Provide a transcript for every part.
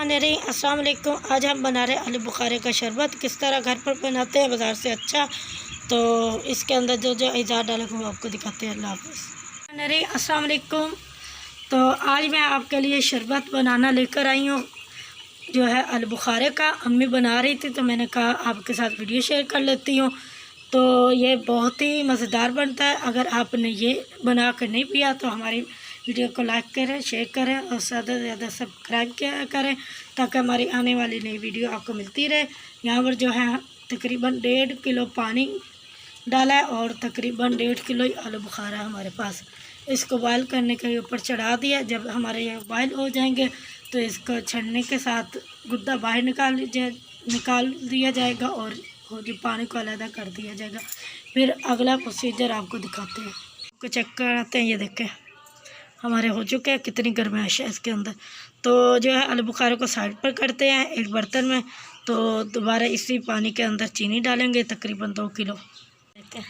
अस्सलाम वालेकुम। आज हम बना रहे आलू बुखारे का शरबत। किस तरह घर पर बनाते हैं बाज़ार से अच्छा। तो इसके अंदर जो जो अज़ात डालेंगे वो आपको दिखाते हैं। अल्लाह हाफ़िज़। अस्सलाम वालेकुम। तो आज मैं आपके लिए शरबत बनाना लेकर आई हूँ, जो है आलू बुखारे का। अम्मी बना रही थी तो मैंने कहा आपके साथ वीडियो शेयर कर लेती हूँ। तो ये बहुत ही मज़ेदार बनता है। अगर आपने ये बना कर नहीं पिया तो हमारी वीडियो को लाइक करें, शेयर करें और ज़्यादा से ज़्यादा सब्सक्राइब किया करें, ताकि हमारी आने वाली नई वीडियो आपको मिलती रहे। यहाँ पर जो है तकरीबन 1.5 किलो पानी डाला है और तकरीबन 1.5 किलो ही आलू बुखारा है हमारे पास। इसको बॉयल करने के ऊपर चढ़ा दिया। जब हमारे ये बॉयल हो जाएंगे तो इसको छन्नी के साथ गुद्दा बाहर निकाल दिया जाएगा और जो पानी को अलग कर दिया जाएगा। फिर अगला प्रोसीजर आपको दिखाते हैं, आपको चेक कराते हैं। ये देखें हमारे हो चुके हैं, कितनी गर्माइश है इसके अंदर। तो जो है आलू बुखारे को साइड पर करते हैं एक बर्तन में। तो दोबारा इसी पानी के अंदर चीनी डालेंगे, तकरीबन 2 किलो। देखें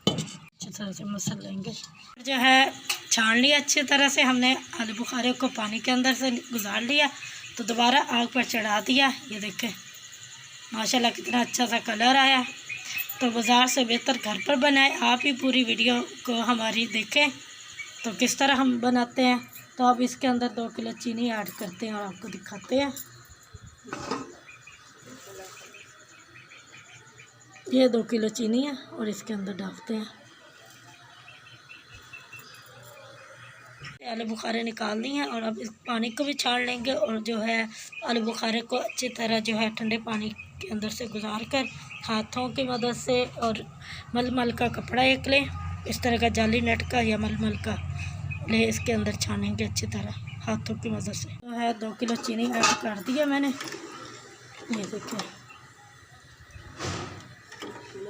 अच्छी तरह से मसल लेंगे। जो है छान लिया अच्छी तरह से हमने आलू बुखारे को, पानी के अंदर से गुजार लिया। तो दोबारा आग पर चढ़ा दिया। ये देखें माशाल्लाह कितना अच्छा सा कलर आया। तो बाज़ार से बेहतर घर पर बनाए। आप ही पूरी वीडियो को हमारी देखें तो किस तरह हम बनाते हैं। तो अब इसके अंदर 2 किलो चीनी ऐड करते हैं और आपको दिखाते हैं। ये 2 किलो चीनी है और इसके अंदर डालते हैं। आलू बुखारे निकाल दी हैं और अब इस पानी को भी छान लेंगे और जो है आलू बुखारे को अच्छी तरह जो है ठंडे पानी के अंदर से गुजार कर हाथों की मदद से और मलमल का कपड़ा एक लें, इस तरह का जाली नेट का या मलमल का ले, इसके अंदर छानेंगे अच्छी तरह हाथों की मदद से। तो है 2 किलो चीनी ऐड कर दिया मैंने। ये देखिए।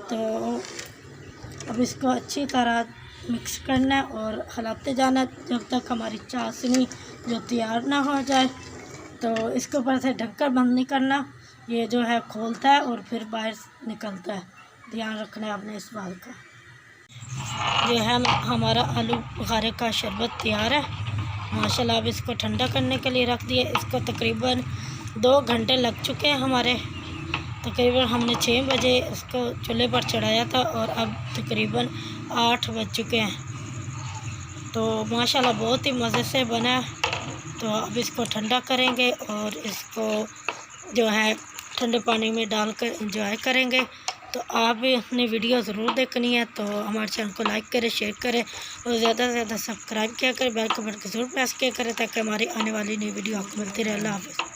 तो अब इसको अच्छी तरह मिक्स करना है और हिलाते जाना जब तक हमारी चाशनी जो तैयार ना हो जाए। तो इसके ऊपर से ढककर बंद नहीं करना, ये जो है खोलता है और फिर बाहर निकलता है। ध्यान रखना है आपने इस बात का। ये है हमारा आलू बुखारे का शरबत तैयार है माशाल्लाह। अब इसको ठंडा करने के लिए रख दिया। इसको तकरीबन 2 घंटे लग चुके हैं हमारे। तकरीबन हमने 6 बजे इसको चूल्हे पर चढ़ाया था और अब तकरीबन 8 बज चुके हैं। तो माशाल्लाह बहुत ही मज़े से बना है। तो अब इसको ठंडा करेंगे और इसको जो है ठंडे पानी में डालकर एंजॉय करेंगे। तो आप भी अपनी वीडियो ज़रूर देखनी है तो हमारे चैनल को लाइक करें, शेयर करें और ज़्यादा से ज़्यादा सब्सक्राइब किया करें। बेल के बटन को ज़रूर प्रेस किया करें ताकि हमारी आने वाली नई वीडियो आपको मिलती रहे। अल्लाह हाफ़िज़।